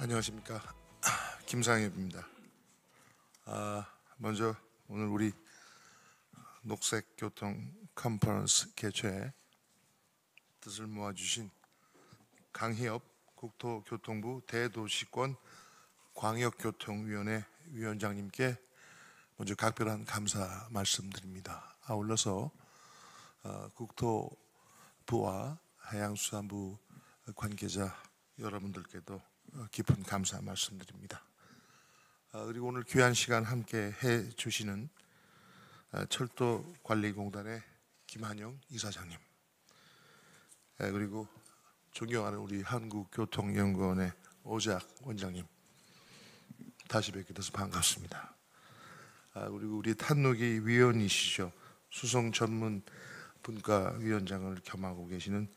안녕하십니까. 김상엽입니다. 먼저 오늘 우리 녹색교통 컨퍼런스 개최에 뜻을 모아주신 강희엽 국토교통부 대도시권 광역교통위원회 위원장님께 먼저 각별한 감사 말씀드립니다. 아울러서 국토부와 해양수산부 관계자 여러분들께도 깊은 감사 말씀드립니다. 그리고 오늘 귀한 시간 함께 해 주시는 철도관리공단의 김한영 이사장님, 그리고 존경하는 우리 한국교통연구원의 오작 원장님, 다시 뵙게 돼서 반갑습니다. 그리고 우리 탄노기 위원이시죠. 수송전문분과위원장을 겸하고 계시는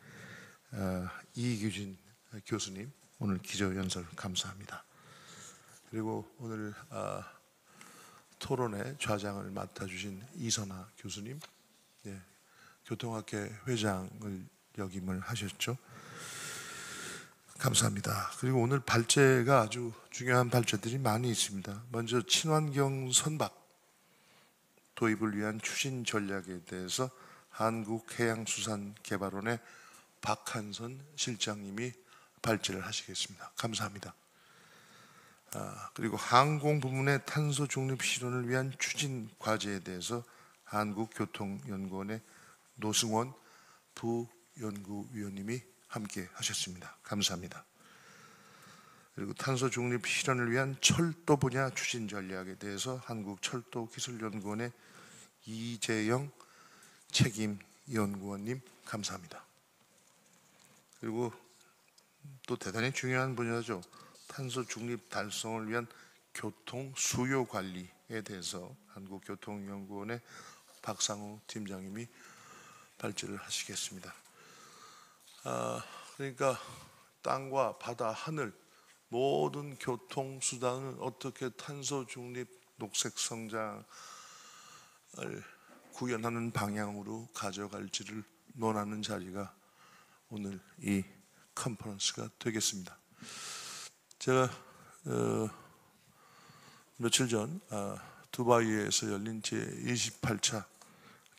이규진 교수님, 오늘 기조연설 감사합니다. 그리고 오늘 토론의 좌장을 맡아주신 이선아 교수님, 교통학회 회장을 역임을 하셨죠. 감사합니다. 그리고 오늘 발제가 아주 중요한 발제들이 많이 있습니다. 먼저 친환경 선박 도입을 위한 추진 전략에 대해서 한국해양수산개발원의 박한선 실장님이 발제를 하시겠습니다. 감사합니다. 그리고 항공 부문의 탄소 중립 실현을 위한 추진 과제에 대해서 한국교통연구원의 노승원 부연구위원님이 함께 하셨습니다. 감사합니다. 그리고 탄소 중립 실현을 위한 철도 분야 추진 전략에 대해서 한국철도기술연구원의 이재영 책임연구원님 감사합니다. 그리고 또 대단히 중요한 분야죠. 탄소 중립 달성을 위한 교통 수요 관리에 대해서 한국교통연구원의 박상우 팀장님이 발제를 하시겠습니다. 그러니까 땅과 바다, 하늘 모든 교통수단을 어떻게 탄소 중립 녹색 성장을 구현하는 방향으로 가져갈지를 논하는 자리가 오늘 이 컨퍼런스가 되겠습니다. 제가 며칠 전 두바이에서 열린 제28차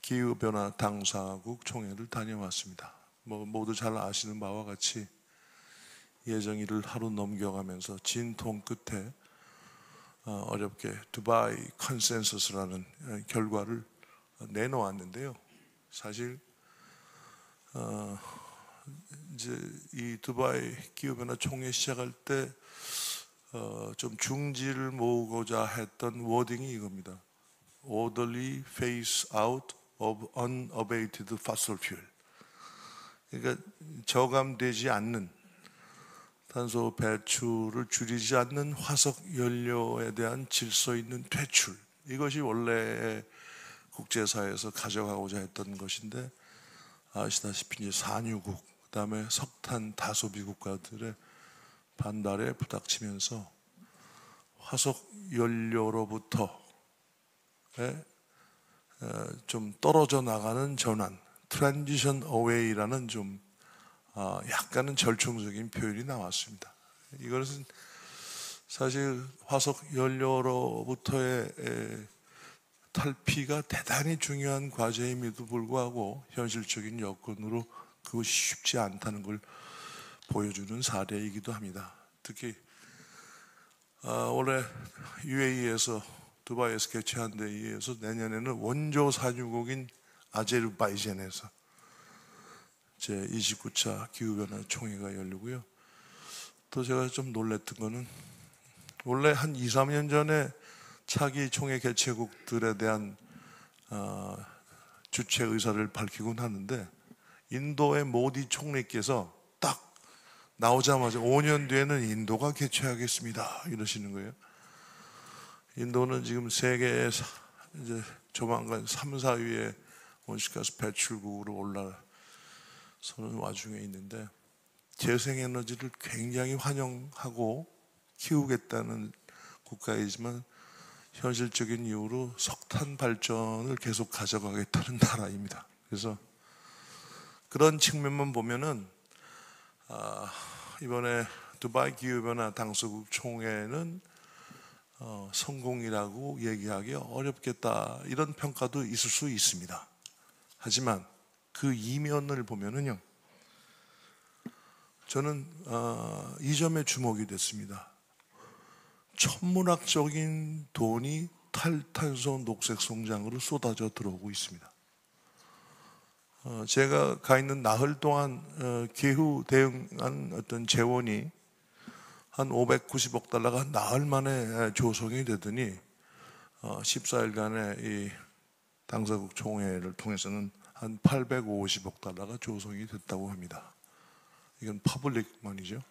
기후변화 당사국 총회를 다녀왔습니다. 모두 잘 아시는 바와 같이 예정일을 하루 넘겨가면서 진통 끝에 어렵게 두바이 컨센서스라는 결과를 내놓았는데요. 사실 이제 이 두바이 기후변화 총회 시작할 때 좀 중지를 모으고자 했던 워딩이 이겁니다. Orderly phase out of unabated fossil fuel. 그러니까 저감되지 않는 탄소 배출을 줄이지 않는 화석 연료에 대한 질서 있는 퇴출. 이것이 원래 국제사회에서 가져가고자 했던 것인데 아시다시피 이제 산유국, 그다음에 석탄 다소비 국가들의 반발에 부닥치면서 화석 연료로부터 좀 떨어져 나가는 전환, 트랜지션 어웨이라는 좀 약간은 절충적인 표현이 나왔습니다. 이것은 사실 화석 연료로부터의 탈피가 대단히 중요한 과제임에도 불구하고 현실적인 여건으로 그것이 쉽지 않다는 걸 보여주는 사례이기도 합니다. 특히 올해 UAE에서 두바이에서 개최한 데에 의해서 내년에는 원조 산유국인 아제르바이잔에서 제29차 기후변화 총회가 열리고요. 또 제가 좀 놀랬던 거는 원래 한 2, 3년 전에 차기 총회 개최국들에 대한 주최 의사를 밝히곤 하는데 인도의 모디 총리께서 딱 나오자마자 5년 뒤에는 인도가 개최하겠습니다 이러시는 거예요. 인도는 지금 세계에 이제 조만간 3, 4위의 온실가스 배출국으로 올라서는 와중에 있는데 재생에너지를 굉장히 환영하고 키우겠다는 국가이지만 현실적인 이유로 석탄 발전을 계속 가져가겠다는 나라입니다. 그래서 그런 측면만 보면은 이번에 두바이 기후변화 당사국 총회는 성공이라고 얘기하기 어렵겠다, 이런 평가도 있을 수 있습니다. 하지만 그 이면을 보면은요, 저는 이 점에 주목이 됐습니다. 천문학적인 돈이 탈탄소 녹색 성장으로 쏟아져 들어오고 있습니다. 제가 가 있는 나흘 동안 기후 대응한 어떤 재원이 한 590억 달러가 나흘 만에 조성이 되더니 14일간의 이 당사국 총회를 통해서는 한 850억 달러가 조성이 됐다고 합니다. 이건 퍼블릭 머니죠.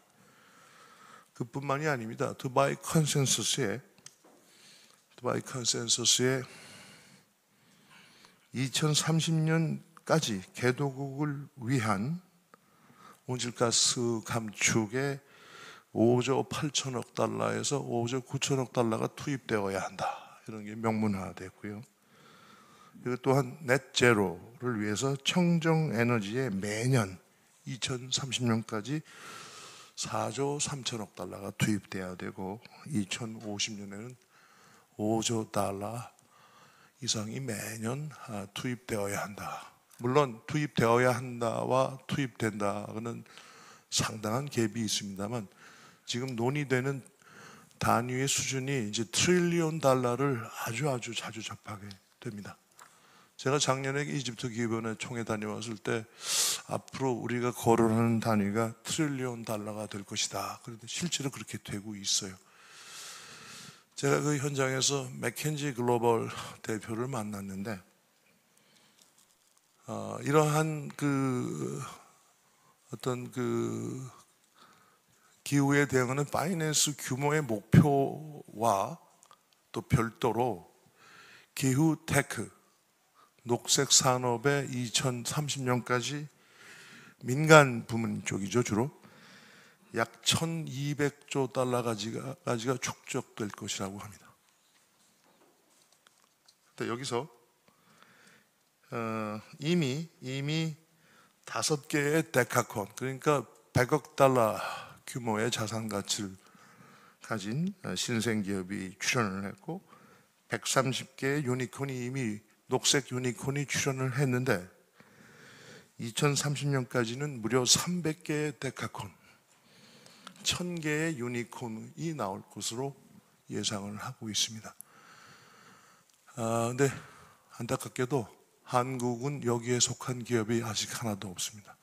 그뿐만이 아닙니다. 두바이 컨센서스에 2030년까지 개도국을 위한 온실가스 감축에 5조 8천억 달러에서 5조 9천억 달러가 투입되어야 한다, 이런 게 명문화됐고요. 그리고 또한 넷제로를 위해서 청정 에너지에 매년 2030년까지 4조 3천억 달러가 투입돼야 되고 2050년에는 5조 달러 이상이 매년 투입되어야 한다. 물론 투입되어야 한다와 투입된다는 상당한 갭이 있습니다만, 지금 논의되는 단위의 수준이 이제 트릴리온 달러를 아주 자주 접하게 됩니다. 제가 작년에 이집트 기후변화 총회 다녀왔을 때 앞으로 우리가 거론하는 단위가 트릴리온 달러가 될 것이다. 그런데 실제로 그렇게 되고 있어요. 제가 그 현장에서 맥켄지 글로벌 대표를 만났는데 이러한 어떤 기후에 대응하는 파이낸스 규모의 목표와 또 별도로 기후 테크, 녹색 산업의 2030년까지 민간 부문 쪽이죠, 주로 약 1200조 달러까지가 축적될 것이라고 합니다. 근데 여기서 이미 5개의 데카콘, 그러니까 100억 달러 규모의 자산 가치를 가진 신생기업이 출연을 했고 130개의 유니콘이 이미 녹색 유니콘이 출연을 했는데 2030년까지는 무려 300개의 데카콘, 1000개의 유니콘이 나올 것으로 예상을 하고 있습니다. 근데 안타깝게도 한국은 여기에 속한 기업이 아직 하나도 없습니다.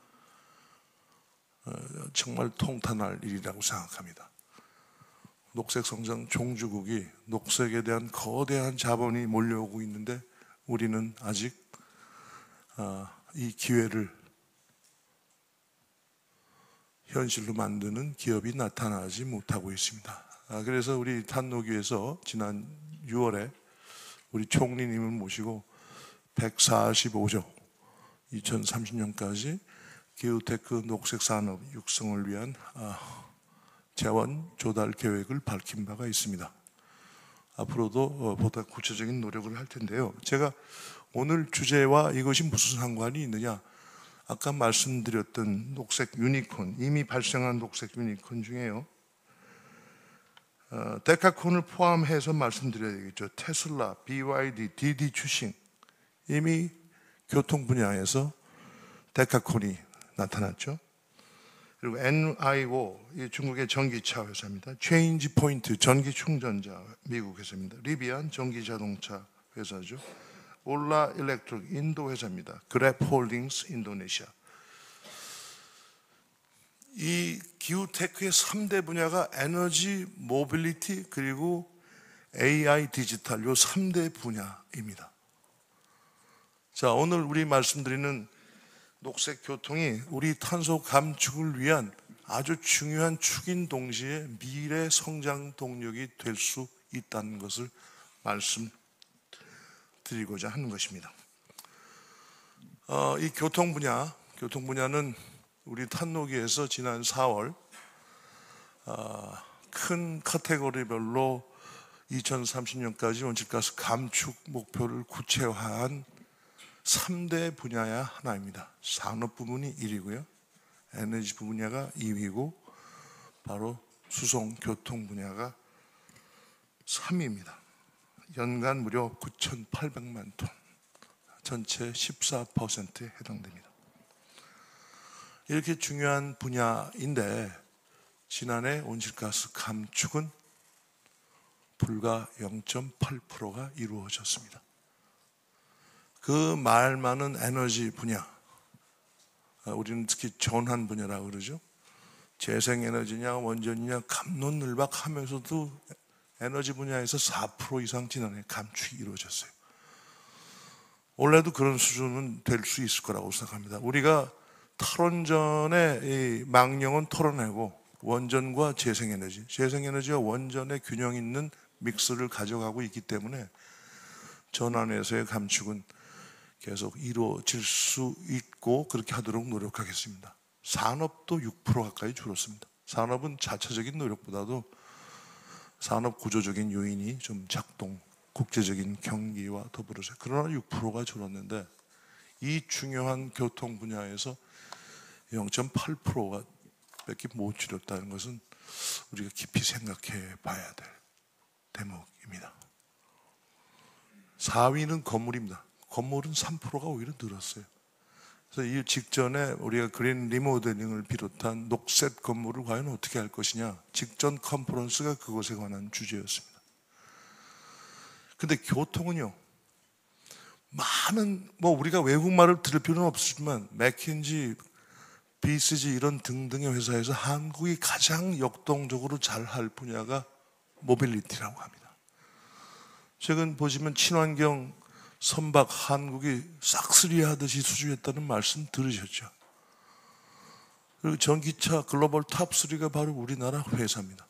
정말 통탄할 일이라고 생각합니다. 녹색 성장 종주국이 녹색에 대한 거대한 자본이 몰려오고 있는데 우리는 아직 이 기회를 현실로 만드는 기업이 나타나지 못하고 있습니다. 그래서 우리 탄노교에서 지난 6월에 우리 총리님을 모시고 145조 2030년까지 기후테크 녹색 산업 육성을 위한 재원 조달 계획을 밝힌 바가 있습니다. 앞으로도 보다 구체적인 노력을 할 텐데요. 제가 오늘 주제와 이것이 무슨 상관이 있느냐, 아까 말씀드렸던 녹색 유니콘, 이미 발생한 녹색 유니콘 중에요, 데카콘을 포함해서 말씀드려야 되겠죠. 테슬라, BYD, DD 추싱, 이미 교통 분야에서 데카콘이 나타났죠. 그리고 NIO, 중국의 전기차 회사입니다. 체인지 포인트, 전기 충전자, 미국 회사입니다. 리비안 전기 자동차 회사죠. 올라 일렉트릭, 인도 회사입니다. 그랩 홀딩스, 인도네시아. 이 기후테크의 3대 분야가 에너지, 모빌리티, 그리고 AI 디지털, 이 3대 분야입니다. 자, 오늘 우리 말씀드리는 녹색 교통이 우리 탄소 감축을 위한 아주 중요한 축인 동시에 미래 성장 동력이 될 수 있다는 것을 말씀드리고자 하는 것입니다. 이 교통 분야는 우리 탄노기에서 지난 4월 큰 카테고리별로 2030년까지 온실가스 감축 목표를 구체화한 3대 분야의 하나입니다. 산업 부문이 1위고요, 에너지 분야가 2위고 바로 수송 교통 분야가 3위입니다. 연간 무려 9,800만 톤, 전체 14%에 해당됩니다. 이렇게 중요한 분야인데 지난해 온실가스 감축은 불과 0.8%가 이루어졌습니다. 그 말 많은 에너지 분야, 우리는 특히 전환 분야라고 그러죠. 재생에너지냐 원전이냐 갑론을박하면서도 에너지 분야에서 4% 이상 지난해 감축이 이루어졌어요. 올해도 그런 수준은 될 수 있을 거라고 생각합니다. 우리가 탈원전의 이 망령은 털어내고 원전과 재생에너지와 원전의 균형 있는 믹스를 가져가고 있기 때문에 전환에서의 감축은 계속 이루어질 수 있고 그렇게 하도록 노력하겠습니다. 산업도 6% 가까이 줄었습니다. 산업은 자체적인 노력보다도 산업 구조적인 요인이 좀 작동, 국제적인 경기와 더불어서 그러나 6%가 줄었는데 이 중요한 교통 분야에서 0.8%가 밖에 못 줄였다는 것은 우리가 깊이 생각해 봐야 될 대목입니다. 4위는 건물입니다. 건물은 3%가 오히려 늘었어요. 그래서 이 직전에 우리가 그린 리모델링을 비롯한 녹색 건물을 과연 어떻게 할 것이냐, 직전 컨퍼런스가 그것에 관한 주제였습니다. 근데 교통은요, 많은 우리가 외국말을 들을 필요는 없지만 맥킨지, BCG 이런 등등의 회사에서 한국이 가장 역동적으로 잘할 분야가 모빌리티라고 합니다. 최근 보시면 친환경 선박 한국이 싹쓸이하듯이 수주했다는 말씀 들으셨죠? 그리고 전기차 글로벌 탑3가 바로 우리나라 회사입니다.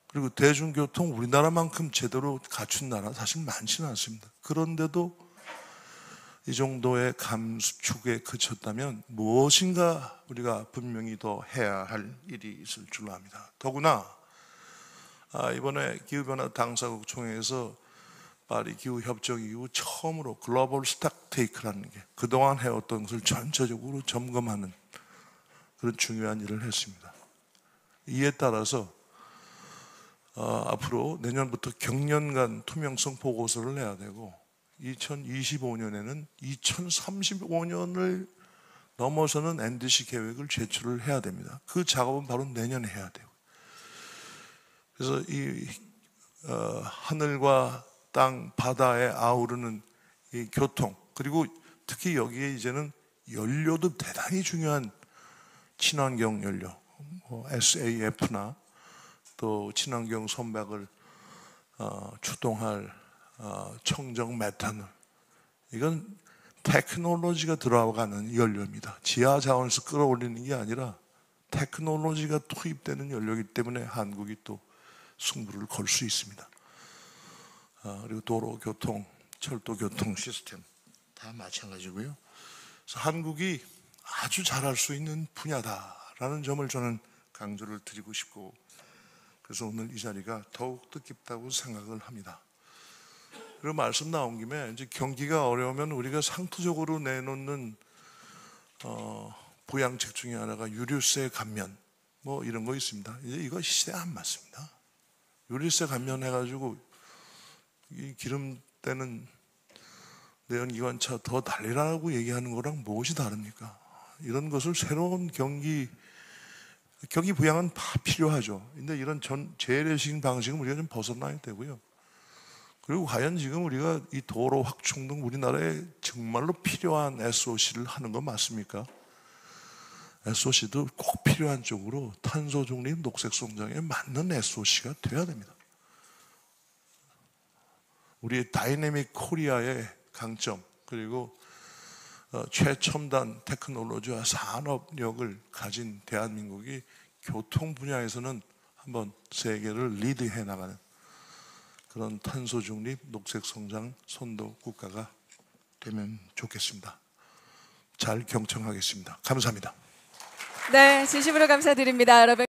그리고 대중교통 우리나라만큼 제대로 갖춘 나라 사실 많지는 않습니다. 그런데도 이 정도의 감축에 그쳤다면 무엇인가 우리가 분명히 더 해야 할 일이 있을 줄로 압니다. 더구나 이번에 기후변화 당사국 총회에서 파리 기후협정 이후 처음으로 글로벌 스택테이크라는 게 그동안 해왔던 것을 전체적으로 점검하는 그런 중요한 일을 했습니다. 이에 따라서 앞으로 내년부터 경년간 투명성 보고서를 내야 되고 2025년에는 2035년을 넘어서는 NDC 계획을 제출을 해야 됩니다. 그 작업은 바로 내년에 해야 돼요. 그래서 이 하늘과 땅, 바다에 아우르는 이 교통, 그리고 특히 여기에 이제는 연료도 대단히 중요한 친환경 연료, SAF나 또 친환경 선박을 추동할 청정 메탄올, 이건 테크놀로지가 들어가는 연료입니다. 지하 자원에서 끌어올리는 게 아니라 테크놀로지가 투입되는 연료이기 때문에 한국이 또 승부를 걸 수 있습니다. 그리고 도로 교통, 철도 교통 시스템 다 마찬가지고요. 그래서 한국이 아주 잘할 수 있는 분야다라는 점을 저는 강조를 드리고 싶고, 그래서 오늘 이 자리가 더욱 뜻깊다고 생각을 합니다. 그리고 말씀 나온 김에 이제 경기가 어려우면 우리가 상투적으로 내놓는 보양책 중에 하나가 유류세 감면 이런 거 있습니다. 이제 이거 시대에 안 맞습니다. 유류세 감면해가지고 이 기름때는 내연기관차 더 달리라고 얘기하는 거랑 무엇이 다릅니까? 이런 것을 새로운 경기 부양은 다 필요하죠. 근데 이런 재래식 방식은 우리가 좀 벗어나야 되고요. 그리고 과연 지금 우리가 이 도로 확충 등 우리나라에 정말로 필요한 SOC를 하는 건 맞습니까? SOC도 꼭 필요한 쪽으로 탄소 중립 녹색 성장에 맞는 SOC가 돼야 됩니다. 우리의 다이내믹 코리아의 강점, 그리고 최첨단 테크놀로지와 산업력을 가진 대한민국이 교통 분야에서는 한번 세계를 리드해 나가는 그런 탄소 중립 녹색 성장 선도 국가가 되면 좋겠습니다. 잘 경청하겠습니다. 감사합니다. 네, 진심으로 감사드립니다, 여러분.